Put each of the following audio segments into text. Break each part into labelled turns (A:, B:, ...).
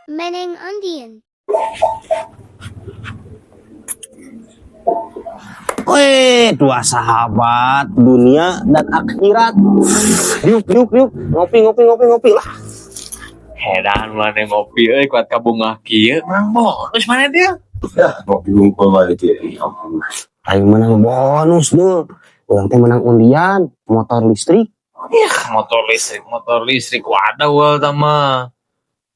A: Meneng undian.
B: Weh, dua sahabat dunia dan akhirat. Yuk, ngopi lah.
C: Heran mana ngopi kuat kabungah kieu mang bonus mana dia?
D: Ya, ngopi ngumpul wae teh. Ampun.
B: Ayo menang bonus tuh. Orang teh menang undian motor listrik.
C: Ya motor listrik wadah wal tama.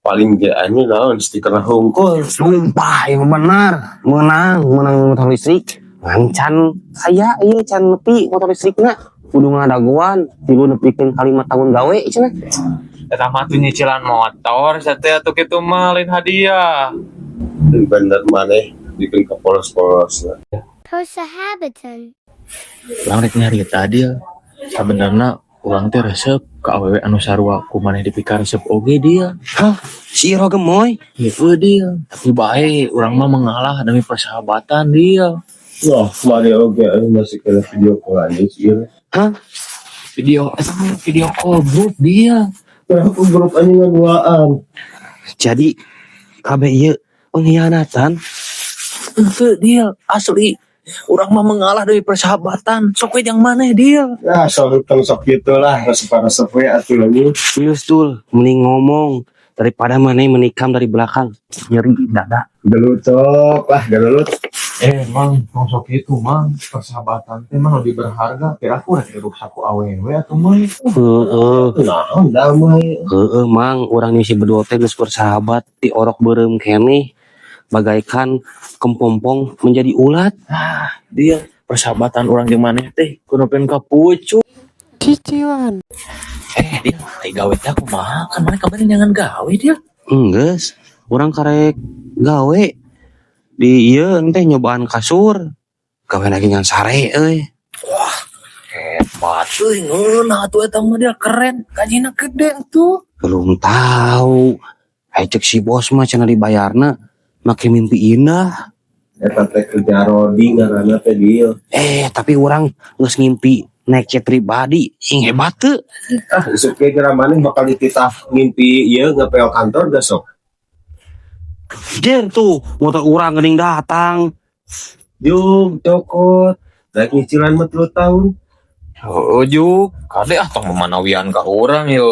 D: Paling jaannya naon stiker hungkul.
B: Sumpah yang benar menang motor listrik. Ngancan saya iya can nepi motor listrikna kudu ngadaguan tilu nepikeun kalimat tahun gawe cenah.
C: Eta mah tuh nyicilan motor sateu atuh kitu mah lain hadiah.
D: Bener maneh bikin ke polos-polos.
A: Persahabatan.
C: Urang rek nyarita dia. Sabenerna urang teh resep ka awewe anu sarua ku maneh dipikar resep oge dia.
B: Hah, si Iro gemoy.
C: Heuh dia. Tapi bae urang mah mengalah demi persahabatan dia.
D: Wah, mari oge masih kena video call aja sih.
B: Hah?
C: Video call grup dia.
D: Kenapa grup anjing ngaduaan?
B: Jadi KB ieu pengkhianatan.
C: Heuh dia asli. Urang mah mengalah dari persahabatan. Sok we yang maneh dia.
D: Ya, soal hutang sok gitu lah. Resep-resep we atuh lagi.
B: Serius tul, mending ngomong daripada maneh menikam dari belakang. Nyeri dada.
D: Gelutok lah, gelut.
C: Mang sok itu mang persahabatan teh mah lebih berharga. Kira aku rek rusak ku awewe atuh mah.
D: Naon damai.
B: Mang urang misi berdua teh geus bersahabat di orok beureum keneh bagaikan kempompong menjadi ulat.
C: Dia persahabatan orang jeung maneh teh kudu pengen ka pucuk.
B: Cicilan.
C: Dia ai gawe teh kumaha kan maneh kabarin jangan gawe dia.
B: Enggeus, urang karek gawe di ieu teh nyobaan kasur. Gawe lagi ngan sare euy.
C: Wah, hebat euy ngeunah atuh eta mah dia keren. Gajina gede tuh.
B: Belum tahu. Hai cek si bos mah cenah dibayarna make mimpi indah.
D: Eta teh kerja Rodi ngaranna teh dia.
B: Tapi orang geus ngimpi naik jet pribadi. Ing hebat teu.
D: Isuk ge geura maneh bakal dititah ngimpi ieu ngapel kantor da sok.
B: Jer tuh motor urang geuning datang.
D: Jung cokot. Daek nyicilan mah 3 tahun.
C: Juk, kade tong memanawian ka urang yo.